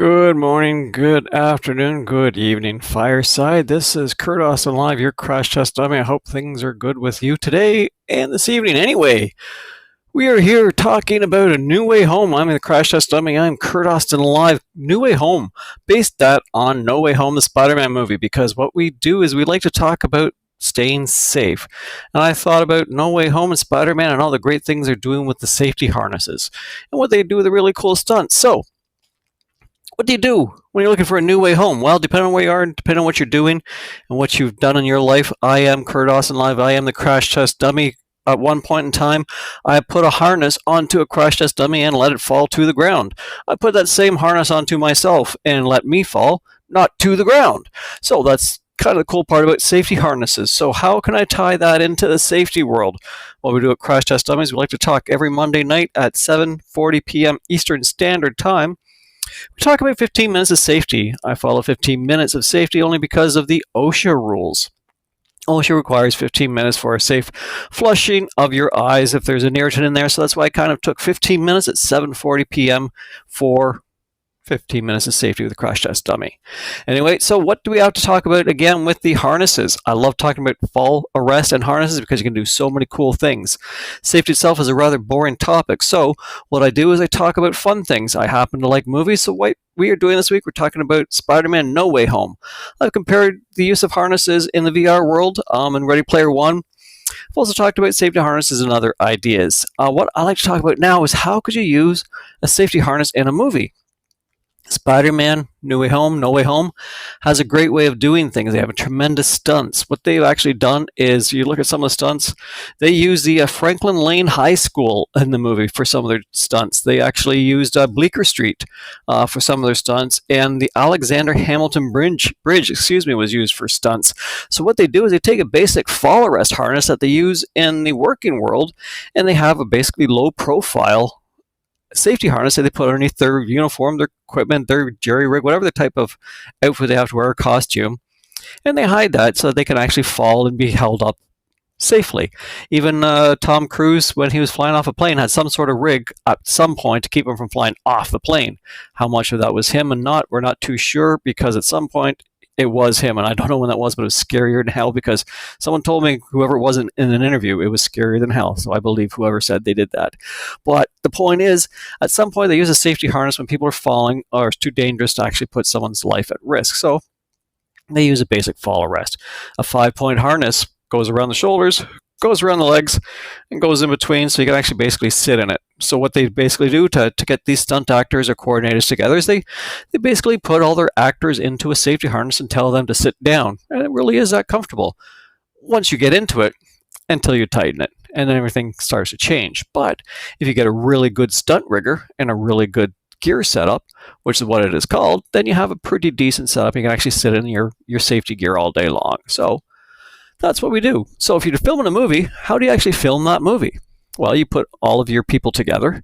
Good morning, good afternoon, good evening, Fireside. This is Kurt Austin Live, your crash test dummy. I hope things are good with you today and this evening. Anyway, we are here talking about A New Way Home. I'm the crash test dummy. I'm Kurt Austin Live. New Way Home, based that on No Way Home, the Spider-Man movie, because what we do is we like to talk about staying safe. And I thought about No Way Home and Spider-Man and all the great things they're doing with the safety harnesses and what they do with the really cool stunts. So, what do you do when you're looking for a new way home? Well, depending on where you are and depending on what you're doing and what you've done in your life, I am Kurt Austin Live. I am the crash test dummy. At one point in time, I put a harness onto a crash test dummy and let it fall to the ground. I put that same harness onto myself and let me fall, not to the ground. So that's kind of the cool part about safety harnesses. So how can I tie that into the safety world? What we do at Crash Test Dummies, we like to talk every Monday night at 7:40 p.m. Eastern Standard Time. We talk about 15 minutes of safety. I follow 15 minutes of safety only because of the OSHA rules. OSHA requires 15 minutes for a safe flushing of your eyes if there's an irritant in there. So that's why I kind of took 15 minutes at 7:40 p.m. for 15 minutes of safety with a crash test dummy. Anyway, so what do we have to talk about again with the harnesses? I love talking about fall arrest and harnesses because you can do so many cool things. Safety itself is a rather boring topic. So what I do is I talk about fun things. I happen to like movies, so what we are doing this week, we're talking about Spider-Man No Way Home. I've compared the use of harnesses in the VR world in Ready Player One. I've also talked about safety harnesses and other ideas. What I like to talk about now is how could you use a safety harness in a movie? Spider-Man, No Way Home, has a great way of doing things. They have a tremendous stunts. What they've actually done is, you look at some of the stunts, they use the Franklin Lane High School in the movie for some of their stunts. They actually used Bleecker Street for some of their stunts, and the Alexander Hamilton Bridge, was used for stunts. So what they do is they take a basic fall arrest harness that they use in the working world, and they have a basically low profile safety harness that they put underneath their uniform, their equipment, their jerry rig, whatever the type of outfit they have to wear, costume, and they hide that so that they can actually fall and be held up safely. Even Tom Cruise, when he was flying off a plane, had some sort of rig at some point to keep him from flying off the plane. How much of that was him and not, we're not too sure, because at some point it was him, and I don't know when that was, but it was scarier than hell, because someone told me, whoever it was in an interview, it was scarier than hell. So I believe whoever said they did that. But the point is, at some point they use a safety harness when people are falling or it's too dangerous to actually put someone's life at risk. So they use a basic fall arrest. A 5-point harness goes around the shoulders, goes around the legs, and goes in between, so you can actually basically sit in it. So what they basically do to get these stunt actors or coordinators together is they basically put all their actors into a safety harness and tell them to sit down. And it really is that comfortable once you get into it, until you tighten it, and then everything starts to change. But if you get a really good stunt rigger and a really good gear setup, which is what it is called, then you have a pretty decent setup. You can actually sit in your safety gear all day long. So that's what we do. So if you're filming a movie, how do you actually film that movie? Well, you put all of your people together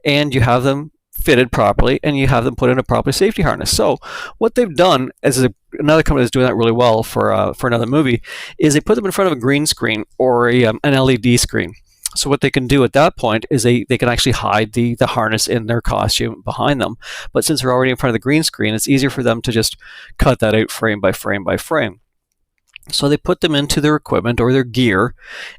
and you have them fitted properly and you have them put in a proper safety harness. So what they've done, another company that's doing that really well for another movie, is they put them in front of a green screen or an LED screen. So what they can do at that point is they can actually hide the harness in their costume behind them. But since they're already in front of the green screen, it's easier for them to just cut that out frame by frame by frame. So they put them into their equipment or their gear,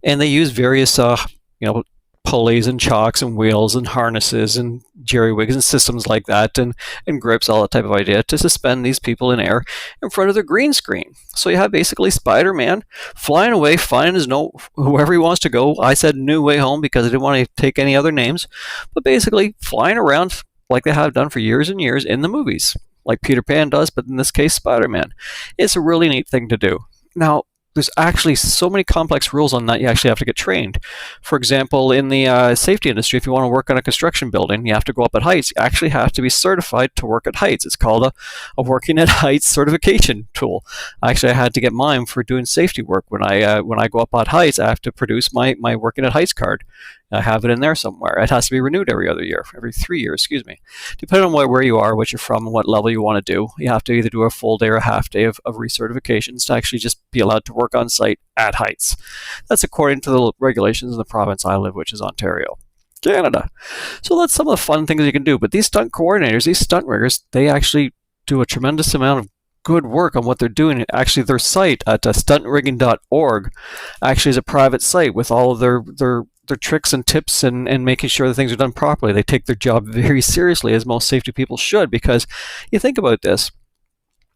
and they use various, pulleys and chocks and wheels and harnesses and jerry rigs and systems like that, and grips, all that type of idea, to suspend these people in air in front of the green screen. So you have basically Spider-Man flying away, finding whoever he wants to go. I said New Way Home because I didn't want to take any other names, but basically flying around like they have done for years and years in the movies, like Peter Pan does, but in this case, Spider-Man. It's a really neat thing to do. Now, there's actually so many complex rules on that you actually have to get trained. For example, in the safety industry, if you want to work on a construction building, you have to go up at heights. You actually have to be certified to work at heights. It's called a Working at Heights certification tool. Actually, I had to get mine for doing safety work. When I go up at heights, I have to produce my Working at Heights card. I have it in there somewhere. It has to be renewed every 3 years, Depending on where you are, what you're from, and what level you want to do, you have to either do a full day or a half day of recertifications to actually just be allowed to work on site at heights. That's according to the regulations in the province I live, which is Ontario. Canada. So that's some of the fun things you can do. But these stunt coordinators, these stunt riggers, they actually do a tremendous amount of good work on what they're doing. Actually, their site at stuntrigging.org actually is a private site with all of their tricks and tips and making sure that things are done properly. They take their job very seriously, as most safety people should, because you think about this.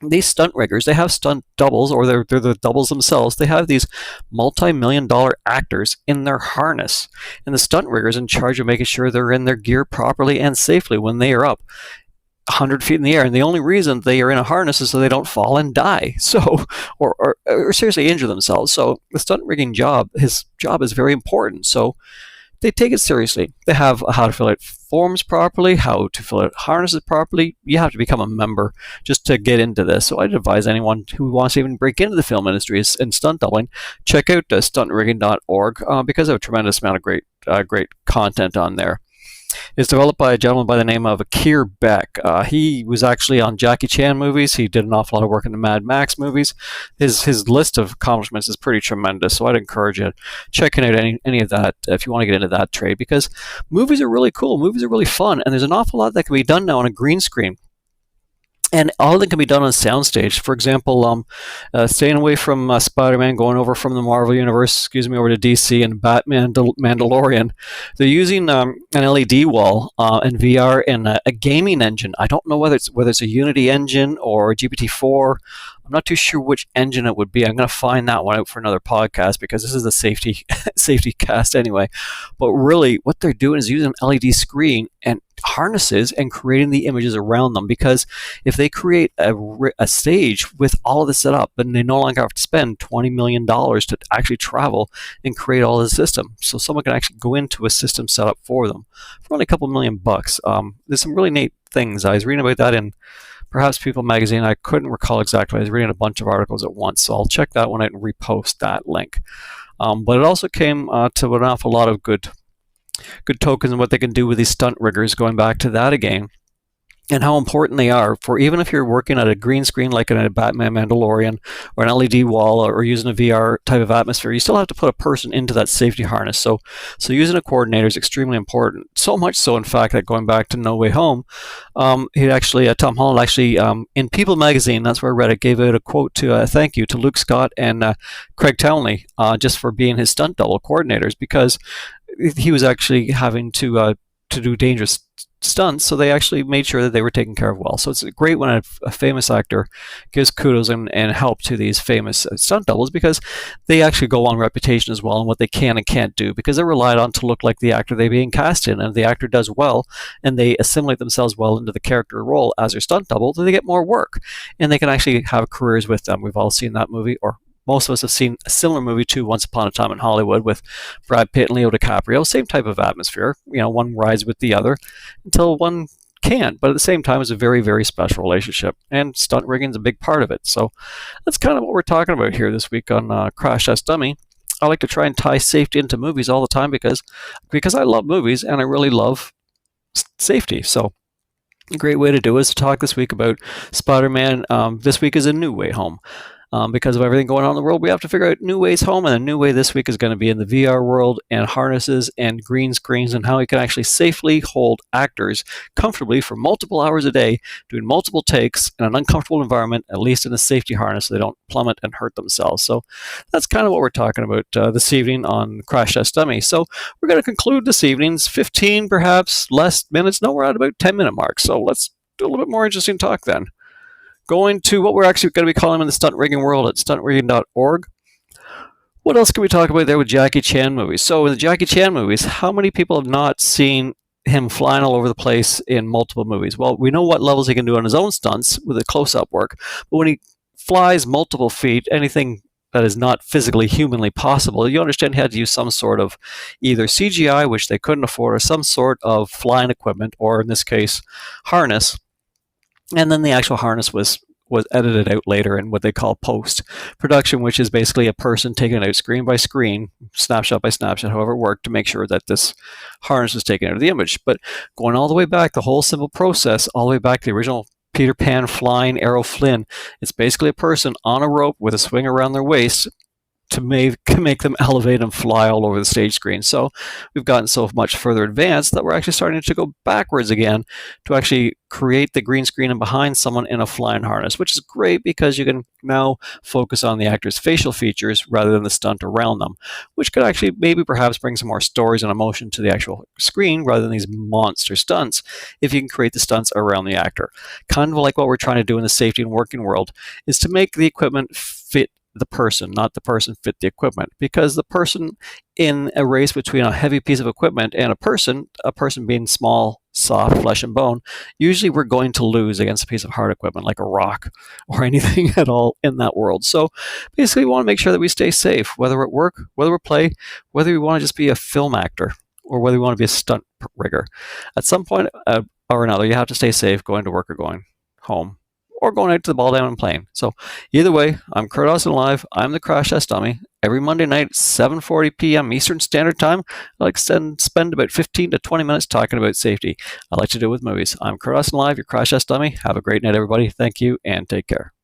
These stunt riggers, they have stunt doubles, or they're the doubles themselves. They have these multi-million-dollar actors in their harness, and the stunt riggers in charge of making sure they're in their gear properly and safely when they are up 100 feet in the air. And the only reason they are in a harness is so they don't fall and die, so or seriously injure themselves. So the stunt rigging job, his job is very important. So they take it seriously. They have how to fill out forms properly, how to fill out harnesses properly. You have to become a member just to get into this. So I'd advise anyone who wants to even break into the film industry and stunt doubling, check out stuntrigging.org because they have a tremendous amount of great content on there. It's developed by a gentleman by the name of Keir Beck. He was actually on Jackie Chan movies. He did an awful lot of work in the Mad Max movies. His list of accomplishments is pretty tremendous, so I'd encourage you checking out any of that if you want to get into that trade, because movies are really cool. Movies are really fun, and there's an awful lot that can be done now on a green screen. And all of them can be done on soundstage. For example, staying away from Spider-Man, going over from the Marvel Universe, over to DC and Batman Mandalorian, they're using an LED wall and VR and a gaming engine. I don't know whether it's a Unity engine or a GPT-4. I'm not too sure which engine it would be. I'm going to find that one out for another podcast because this is a safety cast anyway. But really, what they're doing is using an LED screen and harnesses and creating the images around them, because if they create a stage with all of this set up, then they no longer have to spend $20 million to actually travel and create all the system. So someone can actually go into a system set up for them for only a couple $1 million. There's some really neat things. I was reading about that in perhaps People magazine. I couldn't recall exactly. I was reading a bunch of articles at once, so I'll check that one out and repost that link. But it also came to an awful lot of good tokens and what they can do with these stunt riggers, going back to that again, and how important they are for, even if you're working at a green screen like in a Batman Mandalorian or an LED wall or using a VR type of atmosphere, you still have to put a person into that safety harness. So using a coordinator is extremely important. So much so, in fact, that going back to No Way Home, Tom Holland actually, in People magazine, that's where I read it, gave out a quote to thank you to Luke Scott and Craig Townley just for being his stunt double coordinators, because he was actually having to do dangerous stunts, so they actually made sure that they were taken care of well. So it's great when a famous actor gives kudos and help to these famous stunt doubles, because they actually go on reputation as well and what they can and can't do, because they're relied on to look like the actor they're being cast in. And if the actor does well and they assimilate themselves well into the character role as their stunt double, then they get more work and they can actually have careers with them. We've all seen that movie, or most of us have seen a similar movie to Once Upon a Time in Hollywood with Brad Pitt and Leo DiCaprio. Same type of atmosphere. One rides with the other until one can't. But at the same time, it's a very, very special relationship. And stunt rigging is a big part of it. So that's kind of what we're talking about here this week on Crash Test Dummy. I like to try and tie safety into movies all the time because I love movies and I really love safety. So a great way to do it is to talk this week about Spider-Man. This week is A New Way Home. Because of everything going on in the world, we have to figure out new ways home. And the new way this week is going to be in the VR world and harnesses and green screens, and how we can actually safely hold actors comfortably for multiple hours a day, doing multiple takes in an uncomfortable environment, at least in a safety harness, so they don't plummet and hurt themselves. So that's kind of what we're talking about this evening on Crash Test Dummy. So we're going to conclude this evening's 15, perhaps less minutes. No, we're at about 10-minute mark. So let's do a little bit more interesting talk then. Going to what we're actually going to be calling in the stunt rigging world at stuntrigging.org. What else can we talk about there with Jackie Chan movies? So in the Jackie Chan movies, how many people have not seen him flying all over the place in multiple movies? Well, we know what levels he can do on his own stunts with the close-up work, but when he flies multiple feet, anything that is not physically, humanly possible, you understand he had to use some sort of either CGI, which they couldn't afford, or some sort of flying equipment, or in this case, harness. And then the actual harness was edited out later in what they call post-production, which is basically a person taking it out screen by screen, snapshot by snapshot, however it worked, to make sure that this harness was taken out of the image. But going all the way back, the whole simple process, all the way back to the original Peter Pan flying Errol Flynn, it's basically a person on a rope with a swing around their waist, to make them elevate and fly all over the stage screen. So we've gotten so much further advanced that we're actually starting to go backwards again to actually create the green screen and behind someone in a flying harness, which is great because you can now focus on the actor's facial features rather than the stunt around them, which could actually maybe perhaps bring some more stories and emotion to the actual screen rather than these monster stunts if you can create the stunts around the actor. Kind of like what we're trying to do in the safety and working world is to make the equipment fit the person, not the person fit the equipment. Because the person in a race between a heavy piece of equipment and a person being small, soft, flesh and bone, usually we're going to lose against a piece of hard equipment like a rock or anything at all in that world. So basically, we want to make sure that we stay safe, whether we're at work, whether we're play, whether we want to just be a film actor, or whether we want to be a stunt rigger. At some point or another, you have to stay safe going to work or going home, or going out to the ball diamond and playing. So either way, I'm Kurt Austin Live. I'm the Crash Test Dummy. Every Monday night, 7:40 p.m. Eastern Standard Time, I like to spend about 15 to 20 minutes talking about safety. I like to do it with movies. I'm Kurt Austin Live, your Crash Test Dummy. Have a great night, everybody. Thank you, and take care.